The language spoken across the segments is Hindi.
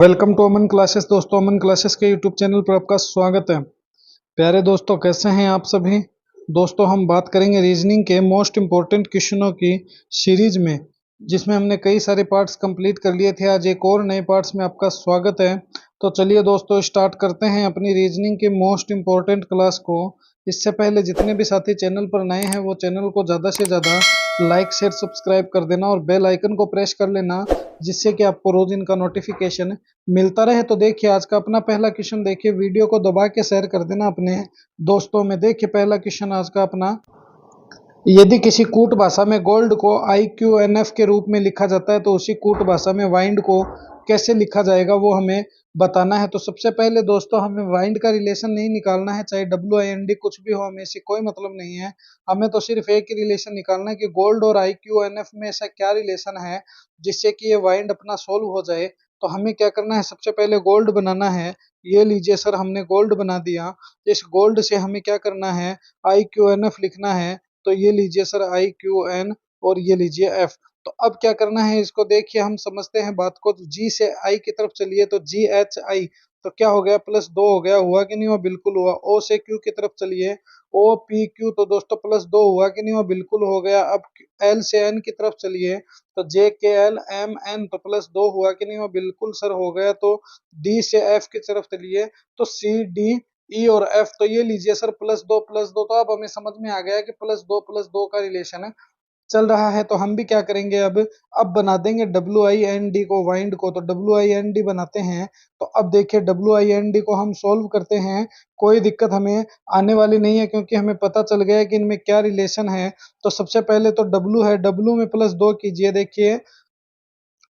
Welcome to Aman classes. दोस्तों, अमन क्लासेस के यूट्यूब चैनल पर आपका स्वागत है। प्यारे दोस्तों, कैसे हैं आप सभी। दोस्तों, हम बात करेंगे रीजनिंग के मोस्ट इम्पोर्टेंट क्वेश्चनों की सीरीज में, जिसमें हमने कई सारे पार्ट्स कंप्लीट कर लिए थे। आज एक और नए पार्ट्स में आपका स्वागत है। तो चलिए दोस्तों, स्टार्ट करते हैं अपनी रीजनिंग के मोस्ट इम्पोर्टेंट क्लास को। इससे पहले जितने भी साथी चैनल पर नए हैं वो चैनल को ज़्यादा से ज़्यादा लाइक शेयर सब्सक्राइब कर देना और बेल आइकन को प्रेस कर लेना, जिससे कि आपको रोज इनका नोटिफिकेशन मिलता रहे। तो देखिए, आज का अपना पहला क्वेश्चन देखिए, वीडियो को दबा के शेयर कर देना अपने दोस्तों में। देखिए, पहला क्वेश्चन आज का अपना, यदि किसी कूट भाषा में गोल्ड को IQNF के रूप में लिखा जाता है तो उसी कूट भाषा में वाइंड को कैसे लिखा जाएगा, वो हमें बताना है। तो सबसे पहले दोस्तों, हमें वाइंड का रिलेशन नहीं निकालना है, चाहे WIND कुछ भी हो, हमें इससे कोई मतलब नहीं है। हमें तो सिर्फ एक ही रिलेशन निकालना है कि गोल्ड और IQNF में ऐसा क्या रिलेशन है जिससे कि ये वाइंड अपना सोल्व हो जाए। तो हमें क्या करना है, सबसे पहले गोल्ड बनाना है। ये लीजिए सर, हमने गोल्ड बना दिया। इस गोल्ड से हमें क्या करना है, IQNF लिखना है। तो ये लीजिए सर IQN और ये लीजिए F। तो अब क्या करना है, इसको देखिए, हम समझते हैं बात को। तो G से I की तरफ चलिए तो GHI, तो क्या हो गया, +2 हो गया। हुआ कि नहीं हुआ, बिल्कुल हुआ। O से Q की तरफ चलिए, OPQ, तो दोस्तों +2 हुआ कि नहीं हुआ, बिल्कुल हो गया। अब L से N की तरफ चलिए तो JKLMN, तो +2 हुआ कि नहीं हुआ, बिल्कुल सर हो गया। तो D से F की तरफ चलिए तो CDE और F, तो ये लीजिए सर +2 तो अब हमें समझ में आ गया कि +2 का रिलेशन चल रहा है। तो हम भी क्या करेंगे, अब बना देंगे WIND को, वाइंड को। तो WIND बनाते हैं। तो अब देखिए, WIND को हम सोल्व करते हैं। कोई दिक्कत हमें आने वाली नहीं है, क्योंकि हमें पता चल गया है कि इनमें क्या रिलेशन है। तो सबसे पहले तो W है, W में +2 कीजिए। देखिए,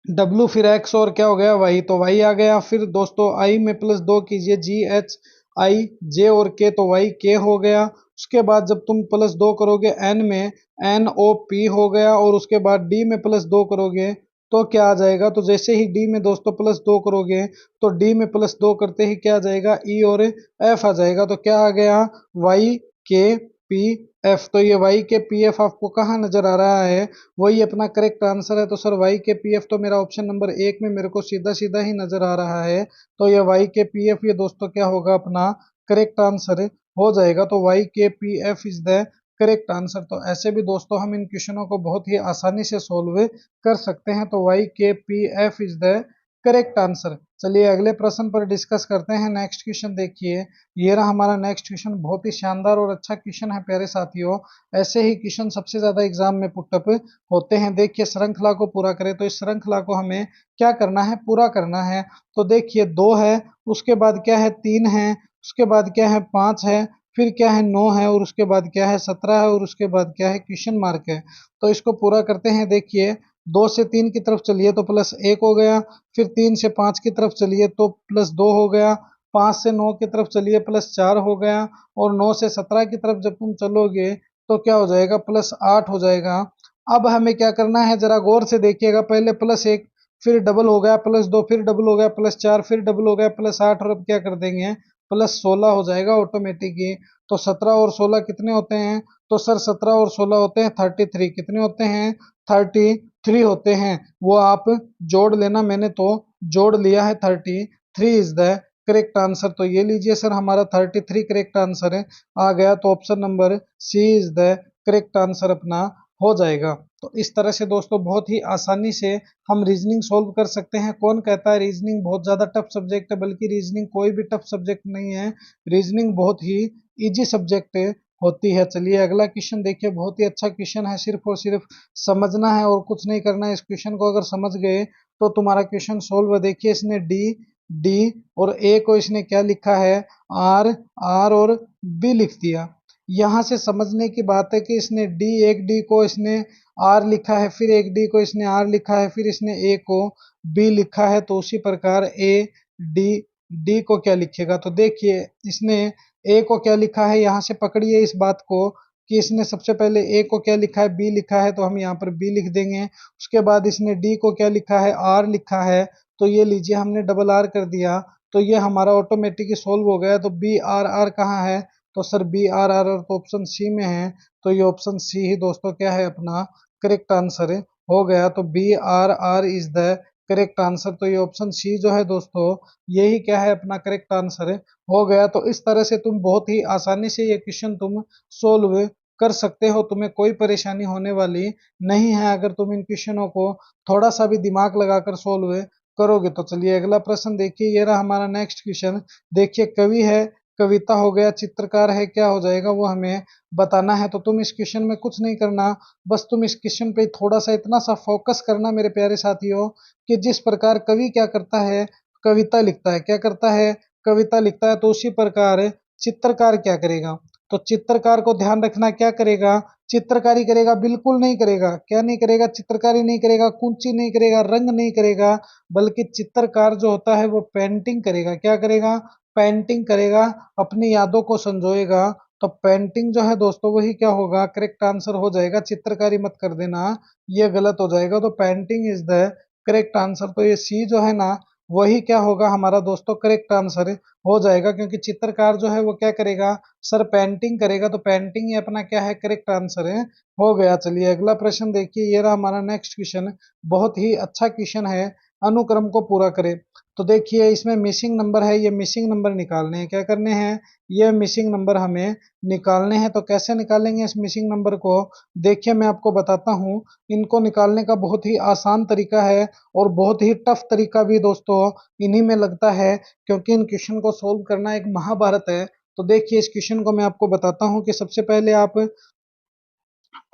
W फिर X और क्या हो गया, Y, तो Y आ गया। फिर दोस्तों I में +2 कीजिए, GHI, J और K, तो YK हो गया। उसके बाद जब तुम +2 करोगे N में, NOP हो गया। और उसके बाद D में +2 करोगे तो क्या आ जाएगा, तो जैसे ही D में दोस्तों +2 करोगे तो D में +2 करते ही क्या आ जाएगा, E और F आ जाएगा। तो क्या आ गया, YKPF। तो ये YKPF आपको कहाँ नजर आ रहा है, वही अपना करेक्ट आंसर है। तो सर YKPF तो मेरा ऑप्शन नंबर 1 में मेरे को सीधा सीधा ही नजर आ रहा है। तो ये YKPF, ये दोस्तों क्या होगा, अपना करेक्ट आंसर हो जाएगा। तो YKPF is the correct answer. तो ऐसे भी दोस्तों हम इन क्वेश्चनों को बहुत ही आसानी से सोल्व कर सकते हैं। तो YKPF is the correct answer. चलिए अगले प्रश्न पर डिस्कस करते हैं। नेक्स्ट क्वेश्चन देखिए, ये रहा हमारा नेक्स्ट क्वेश्चन। बहुत ही शानदार और अच्छा क्वेश्चन है प्यारे साथियों। ऐसे ही क्वेश्चन सबसे ज्यादा एग्जाम में पुटअप होते हैं। देखिए, श्रृंखला को पूरा करें, तो इस श्रृंखला को हमें क्या करना है, पूरा करना है। तो देखिए, 2 है, उसके बाद क्या है, 3 है, उसके बाद क्या है, 5 है, फिर क्या है, 9 है, और उसके बाद क्या है, 17 है, और उसके बाद क्या है, क्वेश्चन मार्क है। तो इसको पूरा करते हैं। देखिए, 2 से 3 की तरफ चलिए तो +1 हो गया। फिर 3 से 5 की तरफ चलिए तो +2 हो गया। 5 से 9 की तरफ चलिए +4 हो गया। और 9 से 17 की तरफ जब तुम चलोगे तो क्या हो जाएगा, +8 हो जाएगा। अब हमें क्या करना है, जरा गौर से देखिएगा। पहले +1, फिर डबल हो गया +2, फिर डबल हो गया +4, फिर डबल हो गया +8, और अब क्या कर देंगे, +16 हो जाएगा ऑटोमेटिक ही। तो 17 और 16 कितने होते हैं, तो सर 17 और 16 होते हैं 33। कितने होते हैं, 33 होते हैं। वो आप जोड़ लेना, मैंने तो जोड़ लिया है। 33 इज द करेक्ट आंसर। तो ये लीजिए सर, हमारा 33 करेक्ट आंसर है आ गया। तो option number C is the correct answer अपना हो जाएगा। तो इस तरह से दोस्तों बहुत ही आसानी से हम रीजनिंग सोल्व कर सकते हैं। कौन कहता है रीजनिंग बहुत ज्यादा टफ सब्जेक्ट है, बल्कि रीजनिंग कोई भी टफ सब्जेक्ट नहीं है। रीजनिंग बहुत ही इजी सब्जेक्ट होती है। चलिए अगला क्वेश्चन देखिए, बहुत ही अच्छा क्वेश्चन है। सिर्फ और सिर्फ समझना है और कुछ नहीं करना है। इस क्वेश्चन को अगर समझ गए तो तुम्हारा क्वेश्चन सोल्व है। देखिए, इसने डी डी और ए को इसने क्या लिखा है, आर आर और बी लिख दिया। यहाँ से समझने की बात है कि इसने एक डी को इसने आर लिखा है, फिर एक डी को इसने आर लिखा है, फिर इसने ए को बी लिखा है। तो उसी प्रकार ए डी डी को क्या लिखेगा, तो देखिए, इसने ए को क्या लिखा है, यहाँ से पकड़िए इस बात को कि इसने सबसे पहले ए को क्या लिखा है, बी लिखा है, तो हम यहाँ पर बी लिख देंगे। उसके बाद इसने डी को क्या लिखा है, आर लिखा है, तो ये लीजिए हमने डबल आर कर दिया। तो ये हमारा ऑटोमेटिक सोल्व हो गया। तो बी आर आर कहाँ है, तो सर बी आर आर तो ऑप्शन सी में है। तो ये ऑप्शन सी ही दोस्तों क्या है, अपना करेक्ट आंसर हो गया। तो B R R is the correct answer. तो ये ऑप्शन सी जो है दोस्तों, यही क्या है अपना करेक्ट आंसर हो गया। तो इस तरह से तुम बहुत ही आसानी से ये क्वेश्चन तुम सोल्व कर सकते हो, तुम्हें कोई परेशानी होने वाली नहीं है अगर तुम इन क्वेश्चनों को थोड़ा सा भी दिमाग लगाकर सोल्व करोगे। तो चलिए अगला प्रश्न देखिए, ये रहा हमारा नेक्स्ट क्वेश्चन। देखिए कवि है, कविता हो गया, चित्रकार है, क्या हो जाएगा वो हमें बताना है। तो तुम इस क्वेश्चन में कुछ नहीं करना, बस तुम इस क्वेश्चन पे थोड़ा सा इतना सा फोकस करना मेरे प्यारे साथियों, कि जिस प्रकार कवि क्या करता है, कविता लिखता है, क्या करता है, कविता लिखता है, तो उसी प्रकार चित्रकार क्या करेगा। तो चित्रकार को ध्यान रखना, क्या करेगा, चित्रकारी करेगा, बिल्कुल नहीं करेगा। क्या नहीं करेगा, चित्रकारी नहीं करेगा, कुंची नहीं करेगा, रंग नहीं करेगा, बल्कि चित्रकार जो होता है वो पेंटिंग करेगा। क्या करेगा, पेंटिंग करेगा, अपनी यादों को संजोएगा। तो पेंटिंग जो है दोस्तों वही क्या होगा, करेक्ट आंसर हो जाएगा। चित्रकारी मत कर देना, ये गलत हो जाएगा। तो painting is the correct answer. तो ये सी जो है ना, वही क्या होगा हमारा दोस्तों करेक्ट आंसर हो जाएगा, क्योंकि चित्रकार जो है वो क्या करेगा, सर पेंटिंग करेगा। तो पेंटिंग ही अपना क्या है, करेक्ट आंसर हो गया। चलिए अगला प्रश्न देखिए, ये रहा हमारा नेक्स्ट क्वेश्चन। बहुत ही अच्छा क्वेश्चन है, अनुक्रम को पूरा करे। तो देखिए इसमें मिसिंग नंबर है, ये मिसिंग नंबर निकालने हैं। क्या करने हैं, ये मिसिंग नंबर हमें निकालने हैं। तो कैसे निकालेंगे इस मिसिंग नंबर को, देखिए मैं आपको बताता हूँ। इनको निकालने का बहुत ही आसान तरीका है, और बहुत ही टफ तरीका भी दोस्तों इन्हीं में लगता है, क्योंकि इन क्वेश्चन को सोल्व करना एक महाभारत है। तो देखिए इस क्वेश्चन को मैं आपको बताता हूँ कि सबसे पहले आप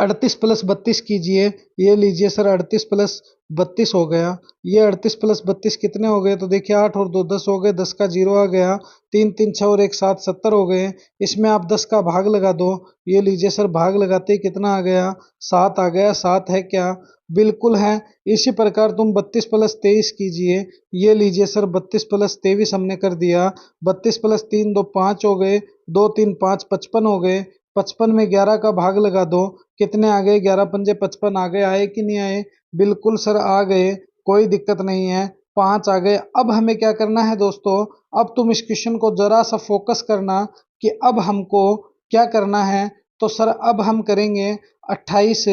38+32 कीजिए। ये लीजिए सर, 38+32 हो गया। ये 38+32 कितने हो गए, तो देखिए 8 और 2 10 हो गए, 10 का 0 आ गया, 3 3 6 और 1 7 70 हो गए। इसमें आप 10 का भाग लगा दो। ये लीजिए सर, भाग लगाते ही कितना आ गया, 7 आ गया। 7 है क्या, बिल्कुल है। इसी प्रकार तुम 32+23 कीजिए। ये लीजिए सर, 32+23 हमने कर दिया। 32+3 2 5 हो गए, 2 3 5 55 हो गए। 55 में 11 का भाग लगा दो, कितने आ गए, 11 पंजे 55 आ गए। आए कि नहीं आए, बिल्कुल सर आ गए, कोई दिक्कत नहीं है, 5 आ गए। अब हमें क्या करना है दोस्तों, अब तुम इस क्वेश्चन को जरा सा फोकस करना, कि अब हमको क्या करना है। तो सर अब हम करेंगे 28,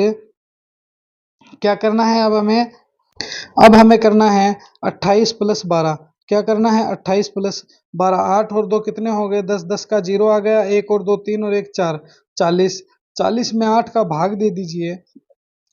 क्या करना है अब हमें, अब हमें करना है 28+12। क्या करना है, 28+12, 8 और 2 कितने हो गए, 10, 10 का 0 आ गया, 1 और 2 3 और 1 4, 40। 40 में 8 का भाग दे दीजिए,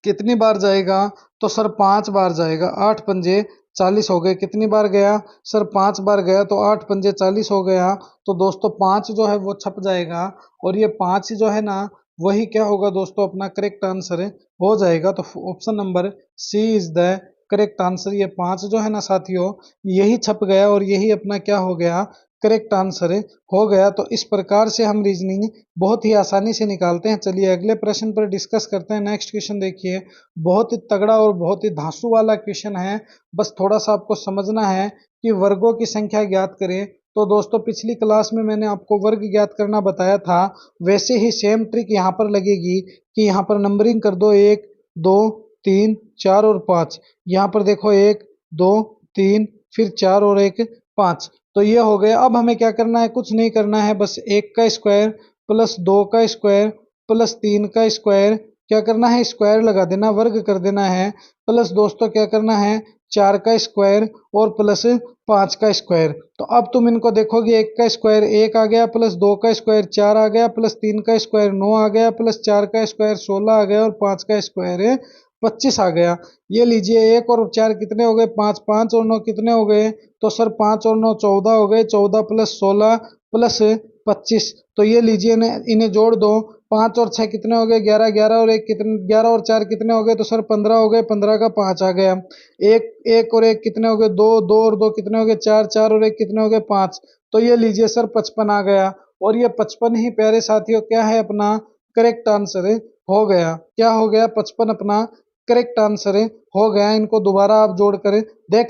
कितनी बार जाएगा, तो सर 5 बार जाएगा। 8 पंजे 40 हो गए, कितनी बार गया, सर 5 बार गया। तो 8 पंजे 40 हो गया। तो दोस्तों 5 जो है वो छप जाएगा, और ये 5 जो है ना, वही क्या होगा दोस्तों, अपना करेक्ट आंसर हो जाएगा। तो option number C is the correct answer. ये 5 जो है ना साथियों, यही छप गया, और यही अपना क्या हो गया, करेक्ट आंसर हो गया। तो इस प्रकार से हम रीजनिंग बहुत ही आसानी से निकालते हैं। चलिए अगले प्रश्न पर डिस्कस करते हैं। नेक्स्ट क्वेश्चन देखिए, बहुत ही तगड़ा और बहुत ही धांसू वाला क्वेश्चन है। बस थोड़ा सा आपको समझना है कि वर्गों की संख्या ज्ञात करें। तो दोस्तों पिछली क्लास में मैंने आपको वर्ग ज्ञात करना बताया था, वैसे ही सेम ट्रिक यहाँ पर लगेगी, कि यहाँ पर नंबरिंग कर दो, 1 2 3 4 और 5। यहाँ पर देखो 1 2 3 फिर 4 और 1 5। तो ये हो गया। अब हमें क्या करना है, कुछ नहीं करना है, बस 1 का स्क्वायर प्लस 2 का स्क्वायर प्लस 3 का स्क्वायर, क्या करना है, स्क्वायर लगा देना, वर्ग कर देना है। प्लस दोस्तों क्या करना है, 4 का स्क्वायर और प्लस 5 का स्क्वायर। तो अब तुम इनको देखोगे, 1 का स्क्वायर 1 आ गया, प्लस 2 का स्क्वायर 4 आ गया, प्लस 3 का स्क्वायर 9 आ गया, प्लस 4 का स्क्वायर 16 आ गया, और 5 का स्क्वायर 25 आ गया। ये लीजिए 1 और 4 कितने हो गए, 5, 5 और 9 कितने हो गए, तो सर 5 और 9 14 हो गए, 14 प्लस 16 प्लस 25। तो ये लीजिए इन्हें जोड़ दो, 5 और 6 कितने हो गए, 11, 11 और 1 कितने, 11 और 4 कितने हो गए, तो सर 15 हो गए, 15 का 5 आ गया। 1 1 और 1 कितने हो गए, 2, 2 और 2 कितने हो गए, 4, 4 और 1 कितने हो गए, 5। तो ये लीजिए सर 55 आ गया, और ये 55 ही प्यारे साथियों क्या है, अपना करेक्ट आंसर हो गया। क्या हो गया, 55 अपना करेक्ट आंसर हो गया। इनको दोबारा आप जोड़कर देख,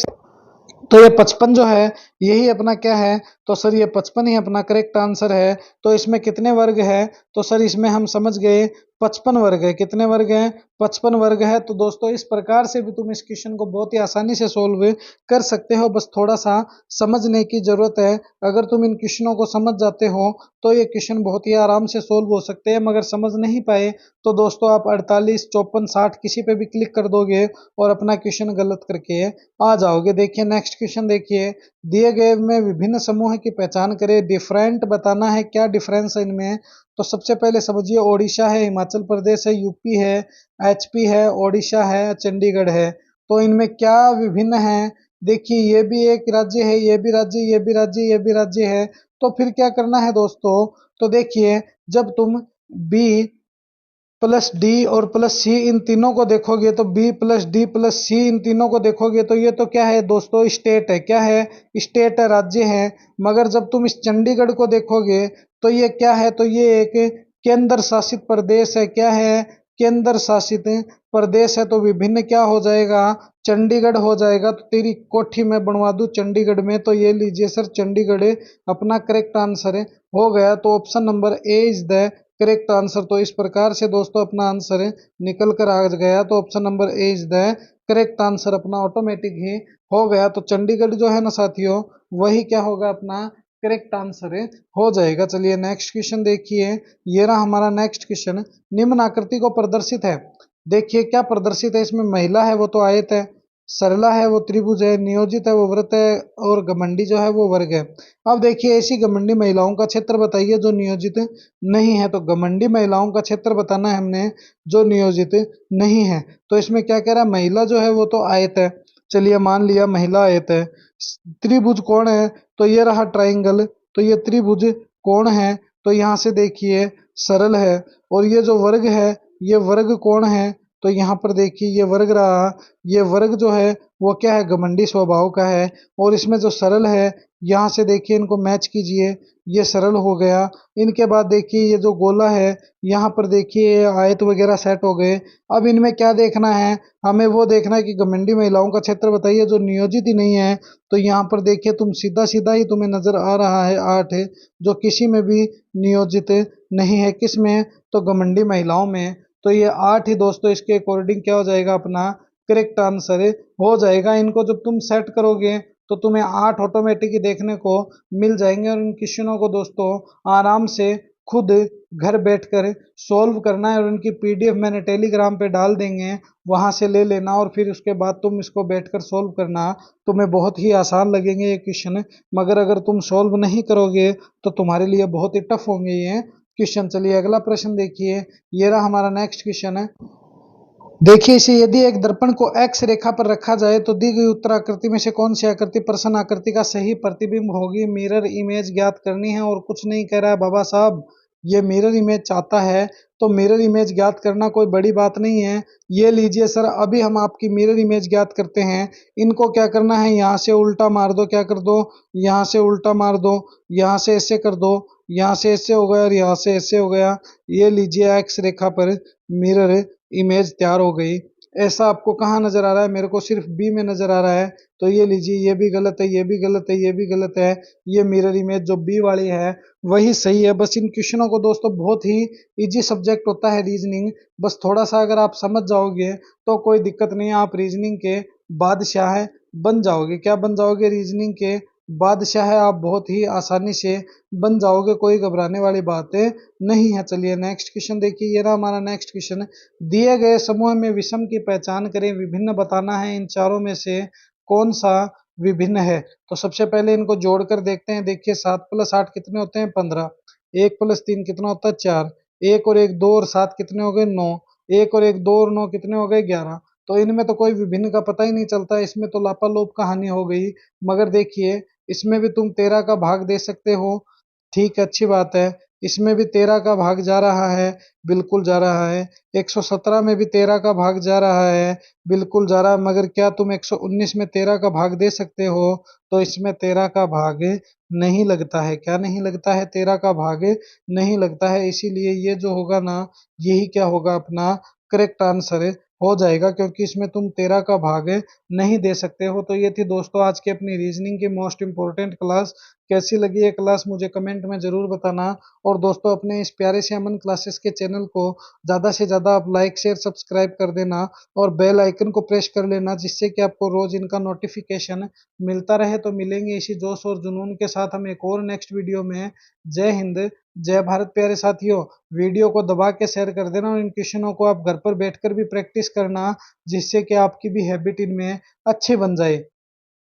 तो ये 55 जो है, यही अपना क्या है, तो सर ये 55 ही अपना करेक्ट आंसर है। तो इसमें कितने वर्ग है, तो सर इसमें हम समझ गए 55 वर्ग है। कितने वर्ग हैं? 55 वर्ग है। तो दोस्तों इस प्रकार से भी तुम इस क्वेश्चन को बहुत ही आसानी से सोल्व कर सकते हो, बस थोड़ा सा समझने की जरूरत है। अगर तुम इन क्वेश्चनों को समझ जाते हो तो ये क्वेश्चन बहुत ही आराम से सोल्व हो सकते हैं, मगर समझ नहीं पाए तो दोस्तों आप 48, 54, 60 किसी पे भी क्लिक कर दोगे और अपना क्वेश्चन गलत करके आ जाओगे। देखिए नेक्स्ट क्वेश्चन देखिए, दिए गए में विभिन्न समूह की पहचान करें, डिफरेंट बताना है क्या डिफरेंस है इनमें। तो सबसे पहले समझिए, ओडिशा है, हिमाचल प्रदेश है, यूपी है, एचपी है, ओडिशा है, चंडीगढ़ है। तो इनमें क्या विभिन्न है? देखिए ये भी एक राज्य है, ये भी राज्य, ये भी राज्य, ये भी राज्य है। तो फिर क्या करना है दोस्तों? तो देखिए जब तुम बी प्लस डी और प्लस सी इन तीनों को देखोगे, तो बी प्लस डी प्लस सी इन तीनों को देखोगे तो ये तो क्या है दोस्तों? स्टेट है। क्या है? स्टेट है, राज्य है। मगर जब तुम इस चंडीगढ़ को देखोगे तो ये क्या है? तो ये एक केंद्र शासित प्रदेश है। क्या है? केंद्र शासित प्रदेश है। तो विभिन्न क्या हो जाएगा? चंडीगढ़ हो जाएगा। तो तेरी कोठी में बनवा दूं चंडीगढ़ में, तो ये लीजिए सर चंडीगढ़ अपना करेक्ट आंसर हो गया। तो option number A is the correct answer. तो इस प्रकार से दोस्तों अपना आंसर निकल कर आ गया। तो option number A is the correct answer अपना ऑटोमेटिक ही हो गया। तो चंडीगढ़ जो है ना साथियों, वही क्या होगा? अपना करेक्ट आंसर हो जाएगा। चलिए नेक्स्ट क्वेश्चन देखिए, ये रहा हमारा नेक्स्ट क्वेश्चन। निम्न आकृति को प्रदर्शित है। देखिए क्या प्रदर्शित है इसमें? महिला है वो तो आयत है, सरला है वो त्रिभुज है, नियोजित है वो व्रत है, और घमंडी जो है वो वर्ग है। अब देखिए ऐसी घमंडी महिलाओं का क्षेत्र बताइए जो नियोजित नहीं है। तो घमंडी महिलाओं का क्षेत्र बताना है हमने जो नियोजित नहीं है। तो इसमें क्या कह रहा है? महिला जो है वो तो आयत है, चलिए मान लिया महिला आयत है। त्रिभुज कौन है? तो ये रहा ट्राइंगल। तो ये त्रिभुज कौन है? तो यहाँ से देखिए सरल है। और ये जो वर्ग है, ये वर्ग कौन है? तो यहाँ पर देखिए ये वर्ग रहा। ये वर्ग जो है वो क्या है? घमंडी स्वभाव का है। और इसमें जो सरल है, यहाँ से देखिए इनको मैच कीजिए, ये सरल हो गया। इनके बाद देखिए ये जो गोला है, यहाँ पर देखिए ये आयत वगैरह सेट हो गए। अब इनमें क्या देखना है? हमें वो देखना है कि घमंडी महिलाओं का क्षेत्र बताइए जो नियोजित ही नहीं है। तो यहाँ पर देखिए तुम सीधा सीधा ही तुम्हें नजर आ रहा है 8 है, जो किसी में भी नियोजित नहीं है। किस में? तो घमंडी महिलाओं में। तो ये 8 ही दोस्तों इसके अकॉर्डिंग क्या हो जाएगा? अपना करेक्ट आंसर हो जाएगा। इनको जब तुम सेट करोगे तो तुम्हें 8 ऑटोमेटिक ही देखने को मिल जाएंगे। और इन क्वेश्चनों को दोस्तों आराम से खुद घर बैठकर सॉल्व करना है, और उनकी पीडीएफ मैंने टेलीग्राम पे डाल देंगे, वहां से ले लेना। और फिर उसके बाद तुम इसको बैठकर सॉल्व करना। तुम्हें बहुत ही आसान लगेंगे ये क्वेश्चन, मगर अगर तुम सॉल्व नहीं करोगे तो तुम्हारे लिए बहुत ही टफ होंगे ये क्वेश्चन। चलिए अगला प्रश्न देखिए, ये रहा हमारा नेक्स्ट क्वेश्चन है। देखिए इसे यदि एक दर्पण को एक्स रेखा पर रखा जाए तो दी गई उत्तर आकृति में से कौन सी आकृति प्रश्न आकृति का सही प्रतिबिंब होगी? मिरर इमेज ज्ञात करनी है और कुछ नहीं कह रहा है बाबा साहब। ये मिरर इमेज चाहता है, तो मिरर इमेज ज्ञात करना कोई बड़ी बात नहीं है। ये लीजिए सर, अभी हम आपकी मिरर इमेज ज्ञात करते हैं। इनको क्या करना है? यहाँ से उल्टा मार दो। क्या कर दो? यहाँ से उल्टा मार दो, यहाँ से ऐसे कर दो, यहाँ से ऐसे हो गया और यहाँ से ऐसे हो गया। ये लीजिए एक्स रेखा पर मिरर इमेज तैयार हो गई। ऐसा आपको कहाँ नजर आ रहा है? मेरे को सिर्फ बी में नजर आ रहा है। तो ये लीजिए, ये भी गलत है, ये भी गलत है, ये भी गलत है। ये मिरर इमेज जो बी वाली है वही सही है। बस इन क्वेश्चनों को दोस्तों बहुत ही इजी सब्जेक्ट होता है रीजनिंग, बस थोड़ा सा अगर आप समझ जाओगे तो कोई दिक्कत नहीं है। आप रीजनिंग के बादशाह बन जाओगे। क्या बन जाओगे? रीजनिंग के बादशाह आप बहुत ही आसानी से बन जाओगे, कोई घबराने वाली बात नहीं है। चलिए नेक्स्ट क्वेश्चन देखिए, ये रहा हमारा नेक्स्ट क्वेश्चन। दिए गए समूह में विषम की पहचान करें, विभिन्न बताना है। इन चारों में से कौन सा विभिन्न है? तो सबसे पहले इनको जोड़कर देखते हैं। देखिए 7 + 8 कितने होते हैं? 15। 1 + 3 कितना होता है? 4। 1 और 1 2 और 7 कितने हो गए? 9। 1 और 1 2 और 9 कितने हो गए? 11। तो इनमें तो कोई विभिन्न का पता ही नहीं चलता, इसमें तो लापालोप कहानी हो गई। मगर देखिए इसमें भी तुम 13 का भाग दे सकते हो, ठीक है, अच्छी बात है। इसमें भी 13 का भाग जा रहा है, बिल्कुल जा रहा है। 117 में भी 13 का भाग जा रहा है, बिल्कुल जा रहा है। मगर क्या तुम 119 में 13 का भाग दे सकते हो? तो इसमें 13 का भाग नहीं लगता है। क्या नहीं लगता है? 13 का भाग नहीं लगता है। इसीलिए ये जो होगा ना, यही क्या होगा? अपना करेक्ट आंसर हो जाएगा, क्योंकि इसमें तुम 13 का भाग नहीं दे सकते हो। तो ये थी दोस्तों आज की अपनी रीजनिंग की मोस्ट इंपॉर्टेंट क्लास। कैसी लगी ये क्लास मुझे कमेंट में जरूर बताना। और दोस्तों अपने इस प्यारे से अमन क्लासेस के चैनल को ज्यादा से ज्यादा आप लाइक शेयर सब्सक्राइब कर देना और बेल आइकन को प्रेस कर लेना, जिससे कि आपको रोज इनका नोटिफिकेशन मिलता रहे। तो मिलेंगे इसी जोश और जुनून के साथ हम एक और नेक्स्ट वीडियो में। जय हिंद, जय भारत प्यारे साथियों। वीडियो को दबा के शेयर कर देना और इन क्वेश्चनों को आप घर पर बैठकर भी प्रैक्टिस करना, जिससे कि आपकी भी हैबिट इनमें अच्छी बन जाए।